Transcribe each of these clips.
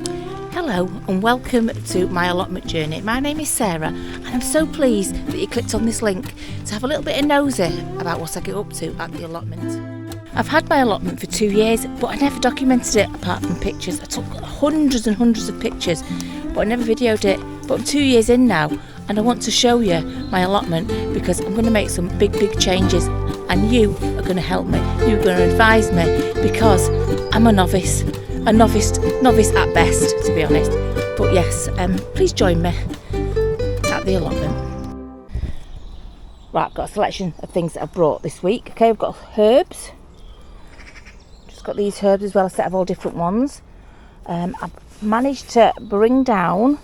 Hello and welcome to my allotment journey. My name is Sarah and I'm so pleased that you clicked on this link to have a little bit of nosy about what I get up to at the allotment. I've had my allotment for 2 years, but I never documented it apart from pictures. I took hundreds and hundreds of pictures, but I never videoed it. But I'm 2 years in now and I want to show you my allotment because I'm going to make some big changes and you are going to help me. You're going to advise me because I'm a novice at best, to be honest. But yes, please join me at the allotment. Right, I've got a selection of things that I've brought this week. Okay, we've got herbs. Just got these herbs as well, a set of all different ones. I've managed to bring down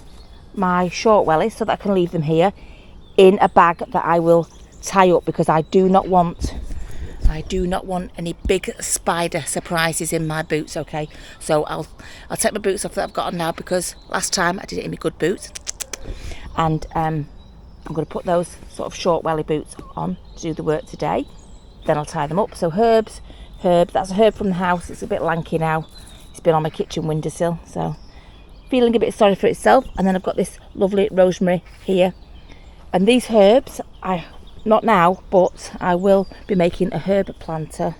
my short wellies so that I can leave them here in a bag that I will tie up because I do not want any big spider surprises in my boots. Okay, so I'll take my boots off that I've got on now because last time I did it in my good boots, and I'm going to put those sort of short welly boots on to do the work today. Then I'll tie them up. So herbs, that's a herb from the house. It's a bit lanky now. It's been on my kitchen windowsill, so feeling a bit sorry for itself. And then I've got this lovely rosemary here, and these herbs not now, but I will be making a herb planter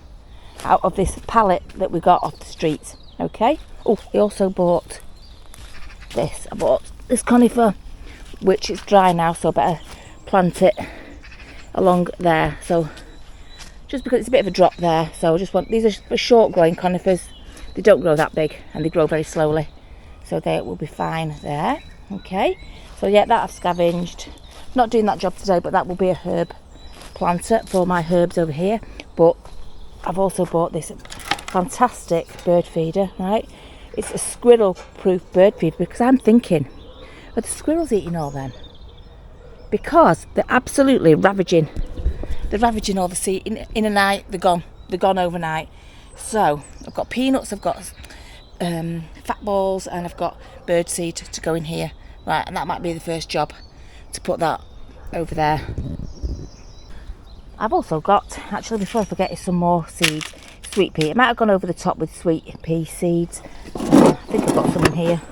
out of this pallet that we got off the street. Okay. Oh, I also bought this. I bought this conifer, which is dry now, so I better plant it along there. So just because it's a bit of a drop there, so I just want, these are short growing conifers. They don't grow that big and they grow very slowly, so they will be fine there. Okay. So yeah, that I've scavenged. Not doing that job today, but that will be a herb planter for my herbs over here. But I've also bought this fantastic bird feeder, right? It's a squirrel proof bird feeder because I'm thinking, are the squirrels eating all them? Because they're absolutely ravaging. They're ravaging all the seed in a night. They're gone overnight. So I've got peanuts, I've got fat balls, and I've got bird seed to go in here. Right, and that might be the first job, to put that over there. I've also got, actually before I forget, is some more seeds. Sweet pea. It might have gone over the top with sweet pea seeds. I think I've got some in here.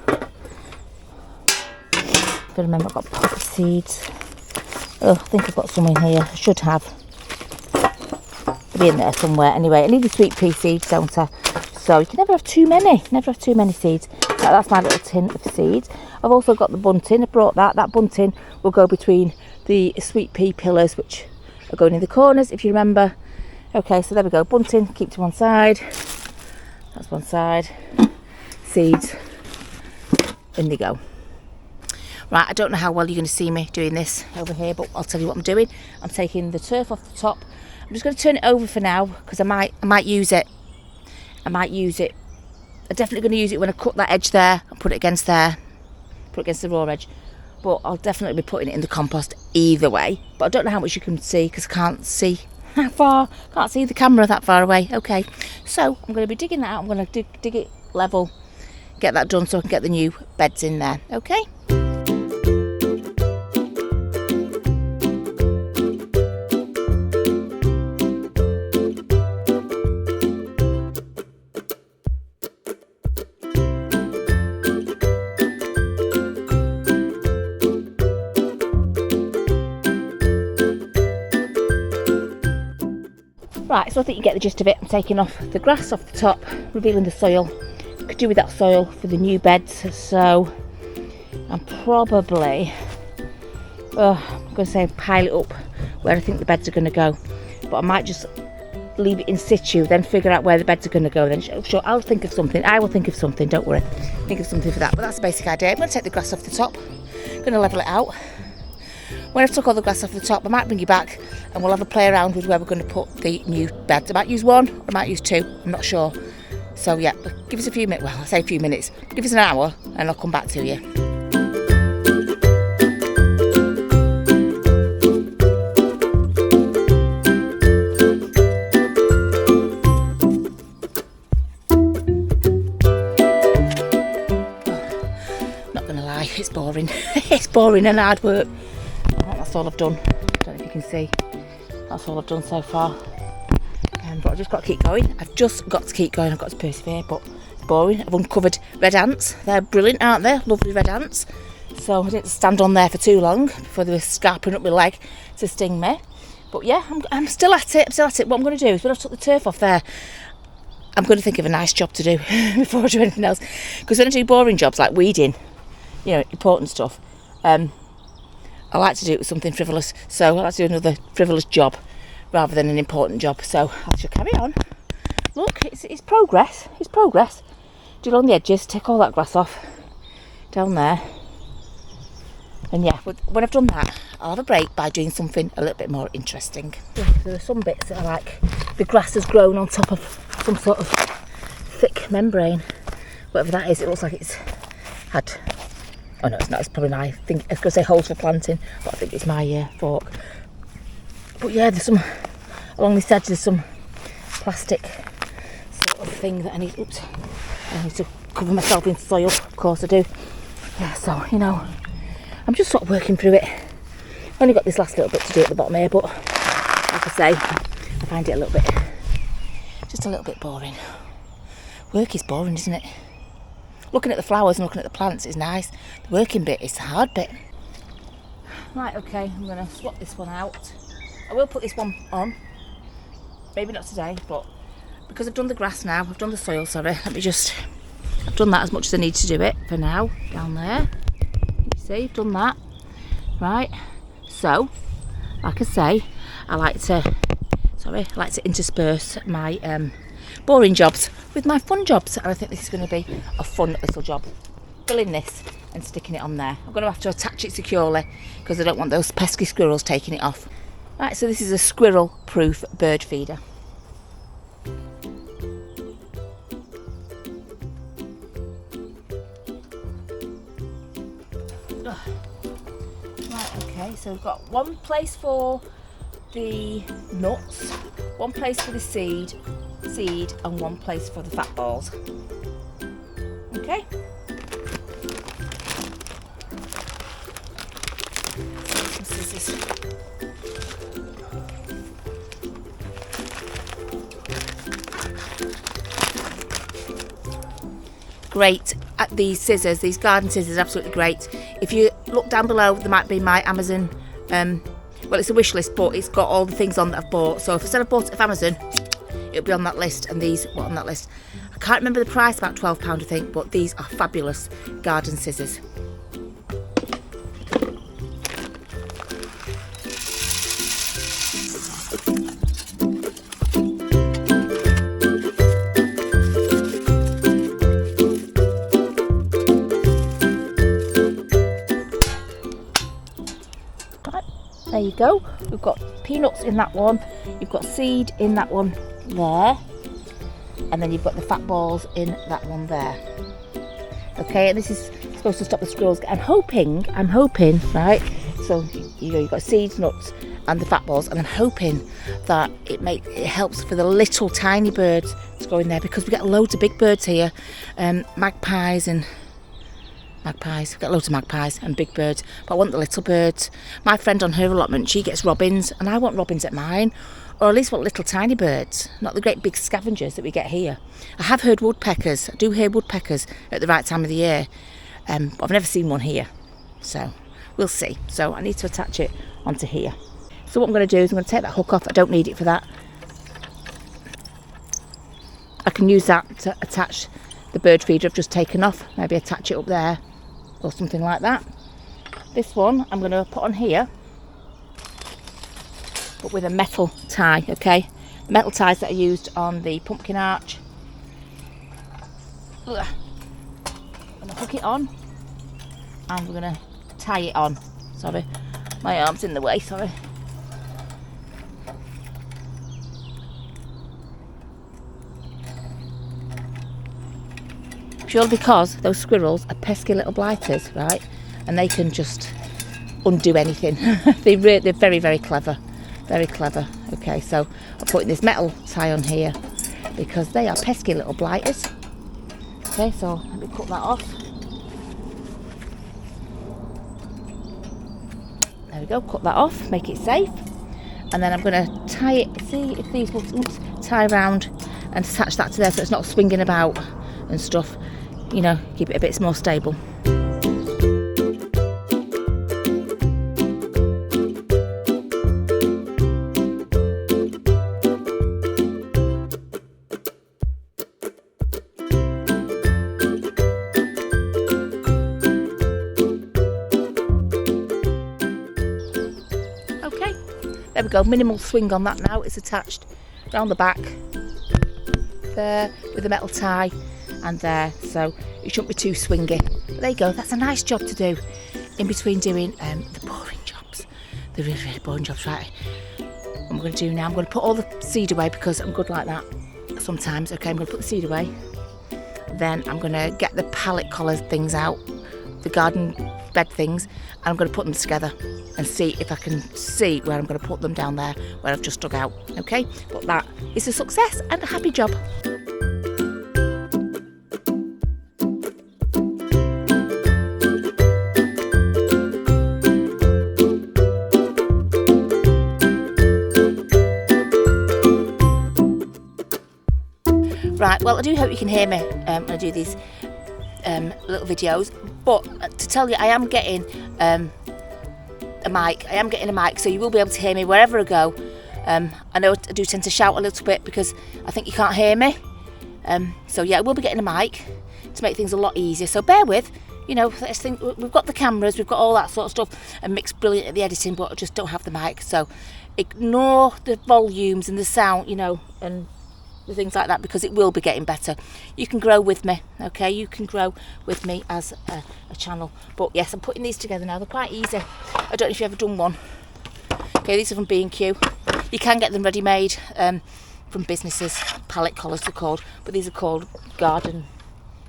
If I remember, I've got poppy seeds. Oh, I think I've got some in here. I should have. They'll be in there somewhere. Anyway, I need the sweet pea seeds, don't I? So you can never have too many. Never have too many seeds. That's my little tin of seeds. I've also got the bunting. I brought that. That bunting will go between the sweet pea pillars, which are going in the corners, if you remember. Okay, so there we go. Bunting, keep to one side. That's one side. Seeds. In they go. Right, I don't know how well you're going to see me doing this over here, but I'll tell you what I'm doing. I'm taking the turf off the top. I'm just going to turn it over for now because I might use it. I'm definitely going to use it when I cut that edge there and put it against there. Put it against the raw edge. But I'll definitely be putting it in the compost either way. But I don't know how much you can see because I can't see that far. Can't see the camera that far away. Okay, so I'm going to be digging that out. I'm going to dig it level, get that done so I can get the new beds in there. Okay. Right, so I think you get the gist of it. I'm taking off the grass off the top, revealing the soil. Could do with that soil for the new beds, so I'm probably, I'm going to say pile it up where I think the beds are going to go. But I might just leave it in situ, then figure out where the beds are going to go. Then sure, I'll think of something. I will think of something, don't worry. Think of something for that. But that's the basic idea. I'm going to take the grass off the top. I'm going to level it out. When I've took all the grass off the top, I might bring you back and we'll have a play around with where we're going to put the new beds. I might use one, or I might use two, I'm not sure. So yeah, give us a few minutes, well I say a few minutes, give us an hour and I'll come back to you. Not going to lie, it's boring. It's boring and hard work. That's all I've done. I don't know if you can see. That's all I've done so far. But I've just got to keep going. I've got to persevere, but boring. I've uncovered red ants. They're brilliant, aren't they? Lovely red ants. So I didn't stand on there for too long before they were scarping up my leg to sting me. But yeah, I'm still at it. What I'm going to do is when I've took the turf off there, I'm going to think of a nice job to do before I do anything else. Because when I do boring jobs like weeding, important stuff, I like to do it with something frivolous. So I like to do another frivolous job rather than an important job. So I shall carry on. Look, it's progress. It's progress. Do along the edges, take all that grass off down there. And yeah, when I've done that, I'll have a break by doing something a little bit more interesting. Yeah, there are some bits that are like the grass has grown on top of some sort of thick membrane. Whatever that is, it looks like it's had... Oh no, it's not. It's probably my... I was going to say holes for planting, but I think it's my fork. But yeah, there's some... Along this edge, there's some plastic sort of thing that I need... Oops. I need to cover myself in soil. Of course I do. Yeah, so, I'm just sort of working through it. I've only got this last little bit to do at the bottom here, but like I say, I find it a little bit... Just a little bit boring. Work is boring, isn't it? Looking at the flowers and looking at the plants is nice. The working bit is the hard bit. Right, okay, I'm going to swap this one out. I will put this one on. Maybe not today, but because I've done the grass now, I've done the soil, sorry. I've done that as much as I need to do it for now, down there. You see, I've done that. Right, so, like I say, I like to intersperse my boring jobs with my fun jobs, and I think this is going to be a fun little job. Filling this and sticking it on there. I'm going to have to attach it securely because I don't want those pesky squirrels taking it off. Right, so this is a squirrel-proof bird feeder. Right, okay, so we've got one place for the nuts, one place for the seed, and one place for the fat balls. Okay. This is great at these scissors. These garden scissors are absolutely great. If you look down below, there might be my Amazon. Well, it's a wish list, but it's got all the things on that I've bought. So if I said I bought it off Amazon, it'll be on that list, and these were on that list. I can't remember the price, about £12 I think, but these are fabulous garden scissors. There you go. We've got peanuts in that one, you've got seed in that one there, and then you've got the fat balls in that one there. Okay, and this is supposed to stop the squirrels. I'm hoping, right? So you've got seeds, nuts, and the fat balls, and I'm hoping that it helps for the little tiny birds to go in there, because we get loads of big birds here, magpies. We've got loads of magpies and big birds, but I want the little birds. My friend on her allotment, she gets robins, and I want robins at mine, or at least want little tiny birds, not the great big scavengers that we get here. I have heard woodpeckers. I do hear woodpeckers at the right time of the year, but I've never seen one here, so we'll see. So I need to attach it onto here. So what I'm going to do is I'm going to take that hook off. I don't need it for that. I can use that to attach the bird feeder I've just taken off, maybe attach it up there or something like that. This one I'm going to put on here, but with a metal tie, okay? The metal ties that I used on the pumpkin arch. I'm going to hook it on, and we're going to tie it on. Sorry, my arm's in the way, sorry. Purely because those squirrels are pesky little blighters, right? And they can just undo anything. They're very, very clever. Very clever. Okay, so I'm putting this metal tie on here because they are pesky little blighters. Okay, so let me cut that off. There we go, cut that off, make it safe. And then I'm going to tie it, see if these will tie around and attach that to there so it's not swinging about and stuff, you know, keep it a bit more stable. Okay, there we go, minimal swing on that now. It's attached round the back there with a metal tie and there, so it shouldn't be too swingy. But there you go, that's a nice job to do in between doing the boring jobs, the really boring jobs, right? What I'm going to do now, I'm going to put all the seed away because I'm good like that sometimes. Okay, I'm going to put the seed away, then I'm going to get the pallet collar things out, the garden bed things, and I'm going to put them together and see if I can see where I'm going to put them down there where I've just dug out. Okay, but that is a success and a happy job. Right, well, I do hope you can hear me when I do these little videos, but to tell you, I am getting a mic. I am getting a mic, so you will be able to hear me wherever I go. I know I do tend to shout a little bit because I think you can't hear me. So yeah, I will be getting a mic to make things a lot easier. So bear with, you know, I think we've got the cameras, we've got all that sort of stuff, and Mick's brilliant at the editing, but I just don't have the mic. So ignore the volumes and the sound, you know, and the things like that, because it will be getting better. You can grow with me, okay? You can grow with me as a channel. But yes, I'm putting these together now. They're quite easy. I don't know if you've ever done one. Okay, these are from B&Q. You can get them ready-made from businesses. Pallet collars they're called, but these are called garden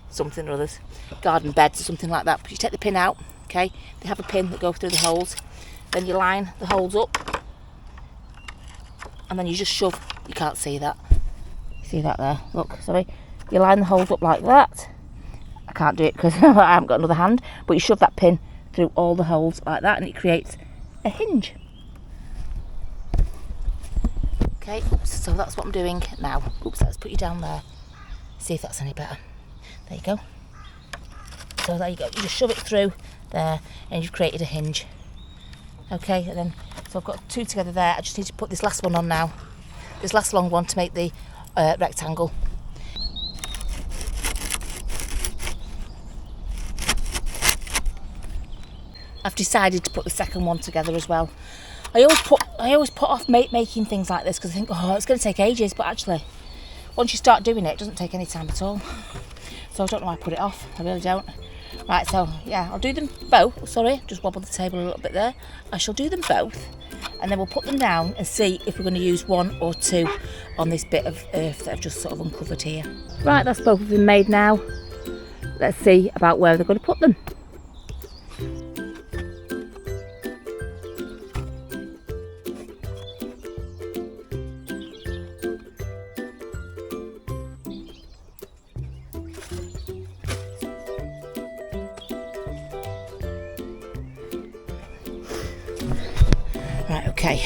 something or others. Garden beds or something like that. But you take the pin out, okay? They have a pin that goes through the holes. Then you line the holes up, and then you just shove. You can't see that. See that there? Look, sorry. You line the holes up like that. I can't do it because I haven't got another hand, but you shove that pin through all the holes like that and it creates a hinge. Okay, so that's what I'm doing now. Oops, let's put you down there. See if that's any better. There you go. So there you go. You just shove it through there and you've created a hinge. Okay, and then, so I've got two together there. I just need to put this last one on now. This last long one to make the rectangle. I've decided to put the second one together as well. I always put off making things like this because I think, oh, it's going to take ages, but actually once you start doing it doesn't take any time at all. So I don't know why I put it off. I really don't. Right, so yeah, I'll do them both. Sorry, just wobbled the table a little bit there. I shall do them both, and then we'll put them down and see if we're going to use one or two on this bit of earth that I've just sort of uncovered here. Right, that's both of them made now. Let's see about where they're going to put them. Right, okay.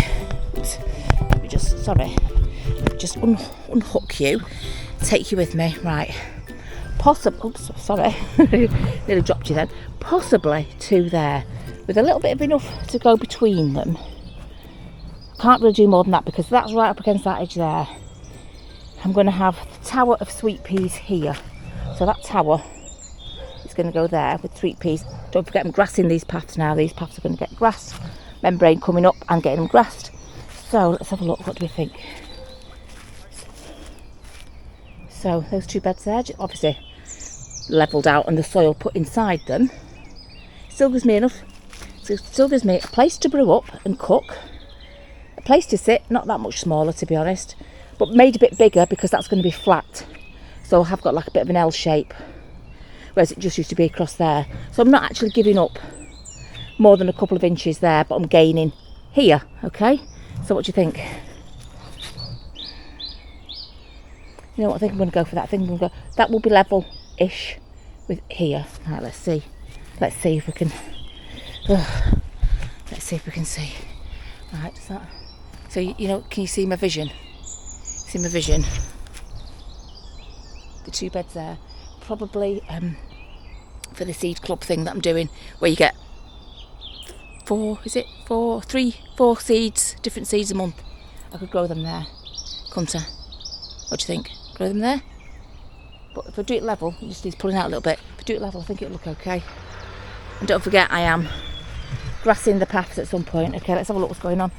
Let me just, unhook you, take you with me. Right. Oops, sorry. Nearly dropped you then. Possibly two there, with a little bit of enough to go between them. Can't really do more than that because that's right up against that edge there. I'm going to have the tower of sweet peas here. So that tower is going to go there with sweet peas. Don't forget I'm grassing these paths now. These paths are going to get grass. Membrane coming up and getting them grassed. So let's have a look. What do we think? So those two beds there, obviously levelled out and the soil put inside them. Still gives me enough. Still gives me a place to brew up and cook. A place to sit, not that much smaller to be honest, but made a bit bigger because that's going to be flat. So I have got like a bit of an L shape, whereas it just used to be across there. So I'm not actually giving up more than a couple of inches there, but I'm gaining here. Okay, so what do you think? You know what, I think I'm going to go for that. I think I'm going to go, that will be level-ish with here. Right, let's see if we can, let's see if we can see. Right, does that, so you know, can you see my vision? See my vision? The two beds there, probably for the seed club thing that I'm doing, where you get four seeds, different seeds a month. I could grow them there, couldn't I? What do you think? Grow them there? But if I do it level, it just needs pulling out a little bit. If I do it level, I think it'll look okay. And don't forget, I am grassing the paths at some point. Okay, let's have a look what's going on.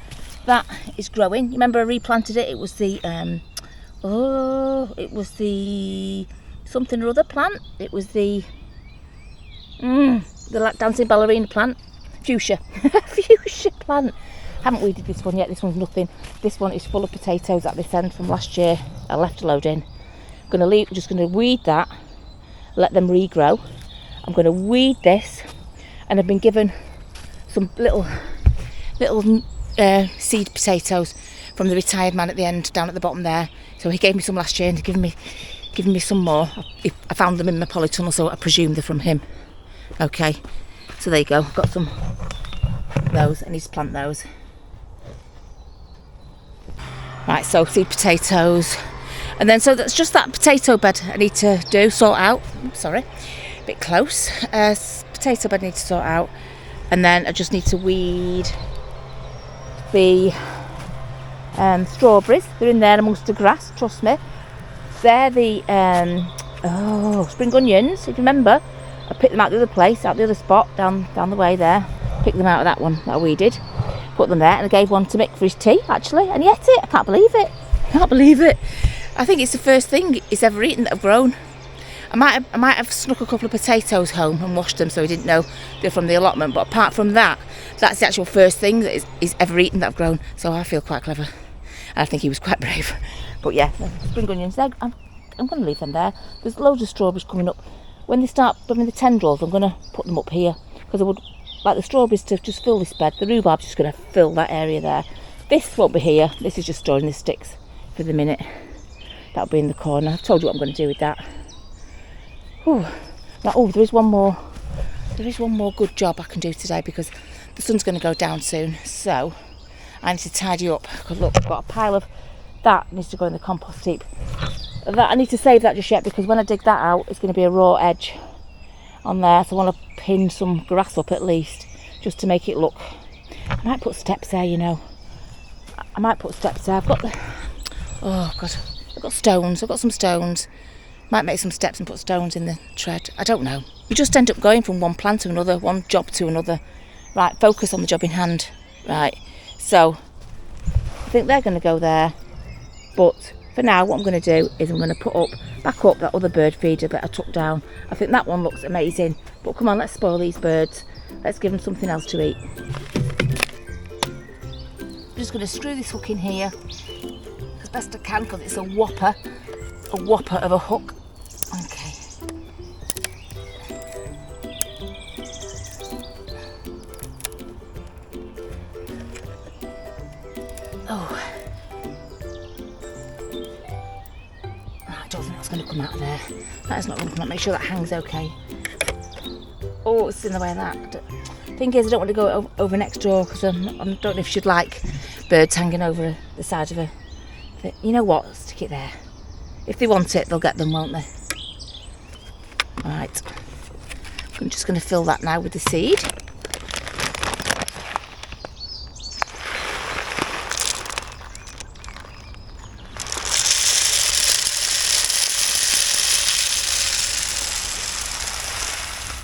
That is growing. You remember I replanted it? It was the something or other plant. It was the dancing ballerina plant. Fuchsia. Fuchsia plant. Haven't weeded this one yet. This one's nothing. This one is full of potatoes at this end from last year. I left a load in. Just going to weed that, let them regrow. I'm going to weed this, and I've been given some little seed potatoes from the retired man at the end, down at the bottom there. So he gave me some last year and he's given me some more. I found them in my polytunnel, so I presume they're from him. Okay, so there you go. I've got some of those. I need to plant those. Right, so seed potatoes. And then, so that's just that potato bed I need to sort out. Sorry, a bit close. Potato bed I need to sort out. And then I just need to weed the strawberries. They're in there amongst the grass, trust me. They're the spring onions. If you remember, I picked them out the other place, out the other spot, down the way there. Picked them out of that one that I weeded. Put them there, and I gave one to Mick for his tea, actually, and he ate it. I can't believe it. I think it's the first thing he's ever eaten that I've grown. I might have snuck a couple of potatoes home and washed them so he didn't know they're from the allotment. But apart from that, that's the actual first thing that he's ever eaten that I've grown. So I feel quite clever. I think he was quite brave. But yeah, spring onions, I'm going to leave them there. There's loads of strawberries coming up. When they start building the tendrils, I'm going to put them up here. Because I would like the strawberries to just fill this bed. The rhubarb's just going to fill that area there. This won't be here. This is just storing the sticks for the minute. That'll be in the corner. I've told you what I'm going to do with that. Now, there is one more good job I can do today because the sun's going to go down soon. So I need to tidy up. Because look, I've got a pile of that needs to go in the compost heap. I need to save that just yet because when I dig that out, it's going to be a raw edge on there. So I want to pin some grass up at least, just to make it look. I might put steps there, you know. I might put steps there. I've got stones. I've got some stones. Might make some steps and put stones in the tread. I don't know. You just end up going from one plan to another, one job to another. Right, focus on the job in hand. Right, so I think they're going to go there. But for now, what I'm going to do is I'm going to put back up that other bird feeder that I took down. I think that one looks amazing. But come on, let's spoil these birds. Let's give them something else to eat. I'm just going to screw this hook in here as best I can because it's a whopper of a hook. Okay. I don't think that's going to come out of there. That is not going to come out. Make sure that hangs okay. Oh, it's in the way of that. Thing is, I don't want to go over next door because I don't know if she'd like birds hanging over the side of her. You know what? Stick it there. If they want it, they'll get them, won't they? Right. I'm just going to fill that now with the seed.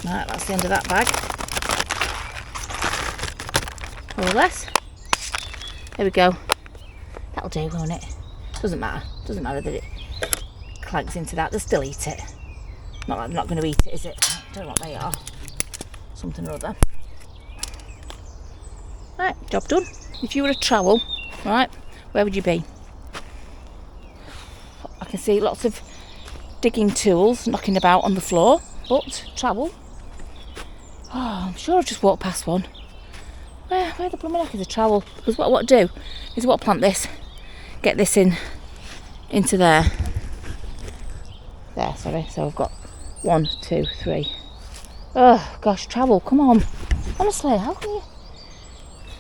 Right, that's the end of that bag. More or less. There we go. That'll do, won't it? Doesn't matter that it clanks into that. They'll still eat it. Not like I'm not going to eat it, is it? I don't know what they are. Something or other. Right, job done. If you were a trowel, right, where would you be? I can see lots of digging tools knocking about on the floor, but trowel. Oh, I'm sure I've just walked past one. Where the blooming heck is a trowel? Because what I want to do is I want to plant this. Get this into there. There, sorry. So I've got 1, 2, 3. Oh gosh, trowel, come on. Honestly, how can you?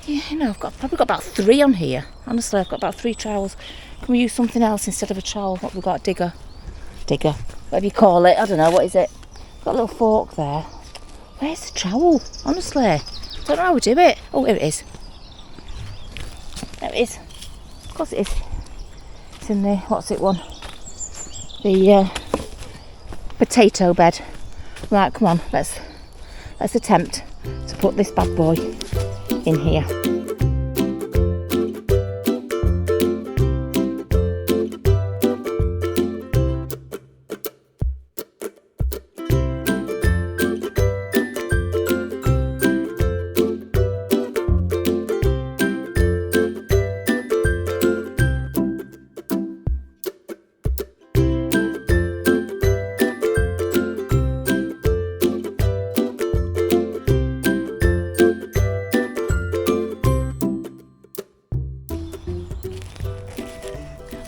Yeah, you know, I've probably got about 3 on here. Honestly, I've got about 3 trowels. Can we use something else instead of a trowel? What, we've got a digger. digger, whatever you call it. I don't know, what is it? Got a little fork there. Where's the trowel? Honestly, I don't know how we do it. Oh, here it is. There it is. Of course it is. It's in the, what's it one? The potato bed. Right, come on, let's attempt to put this bad boy in here.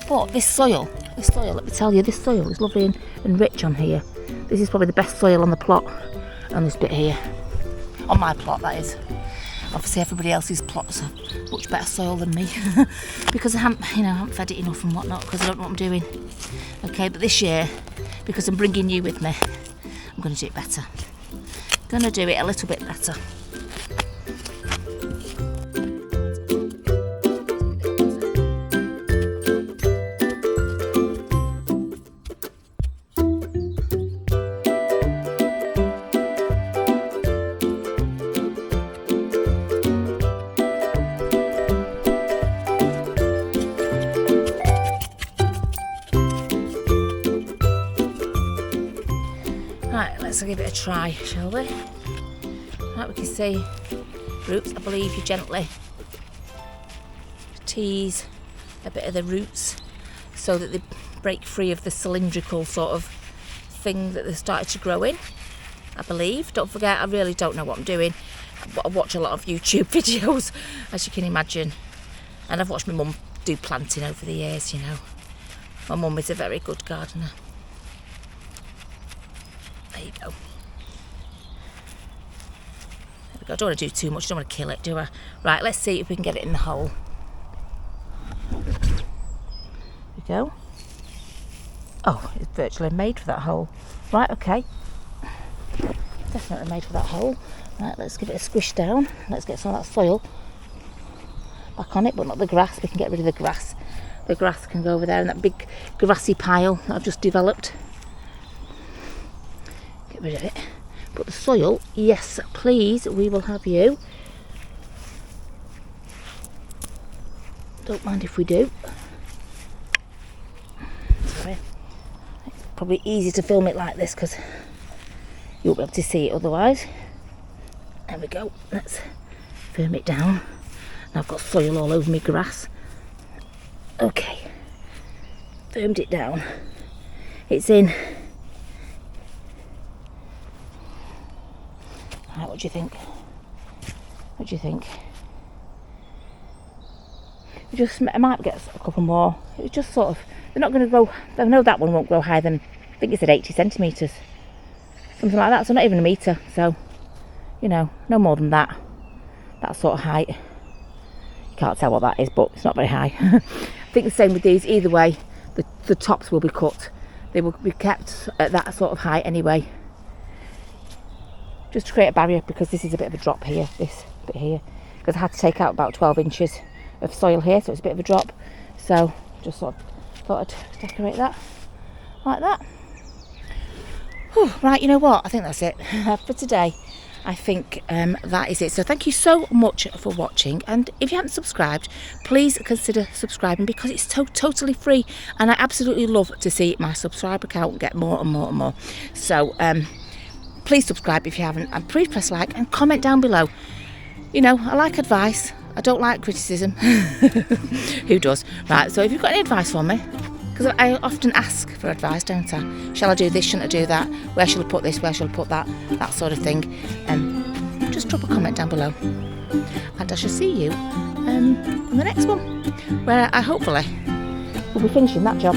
But this soil, let me tell you, this soil is lovely and rich on here. This is probably the best soil on the plot, on this bit here. On my plot, that is. Obviously everybody else's plots are much better soil than me because I haven't fed it enough and whatnot, because I don't know what I'm doing. Okay, but this year, because I'm bringing you with me, I'm going to do it better. Going to do it a little bit better. Right, let's give it a try, shall we? Right, we can see roots. I believe you gently tease a bit of the roots so that they break free of the cylindrical sort of thing that they started to grow in, I believe. Don't forget, I really don't know what I'm doing, but I watch a lot of YouTube videos, as you can imagine, and I've watched my mum do planting over the years, you know. My mum is a very good gardener. There you go. There we go. I don't want to do too much, I don't want to kill it, do I? Right, let's see if we can get it in the hole. There we go. Oh, it's virtually made for that hole. Right, okay. Definitely made for that hole. Right, let's give it a squish down. Let's get some of that soil back on it, but not the grass. We can get rid of the grass. The grass can go over there in that big grassy pile that I've just developed. Get rid of it. But the soil, yes please, we will have you. Don't mind if we do. Sorry. It's probably easy to film it like this because you won't be able to see it otherwise. There we go. Let's firm it down. Now I've got soil all over my grass. Okay. Firmed it down. It's in. Right, what do you think? What do you think? I might get a couple more. It's just sort of, they're not going to grow, I know that one won't grow higher than, I think it's at 80 centimetres. Something like that, so not even a metre. So, you know, no more than that. That sort of height. You can't tell what that is, but it's not very high. I think the same with these. Either way, the tops will be cut. They will be kept at that sort of height anyway. Just to create a barrier, because this is a bit of a drop here, this bit here. Because I had to take out about 12 inches of soil here, so it's a bit of a drop. So, just sort of thought I'd decorate that like that. Whew, right, you know what? I think that's it for today. I think that is it. So thank you so much for watching, and if you haven't subscribed, please consider subscribing, because it's totally free, and I absolutely love to see my subscriber count get more and more and more. So please subscribe if you haven't, and please press like and comment down below. You know, I like advice, I don't like criticism. Who does? Right, so if you've got any advice for me, because I often ask for advice, don't I? Shall I do this, shouldn't I do that? Where shall I put this, where shall I put that? That sort of thing. Just drop a comment down below. And I shall see you in the next one, where I hopefully will be finishing that job.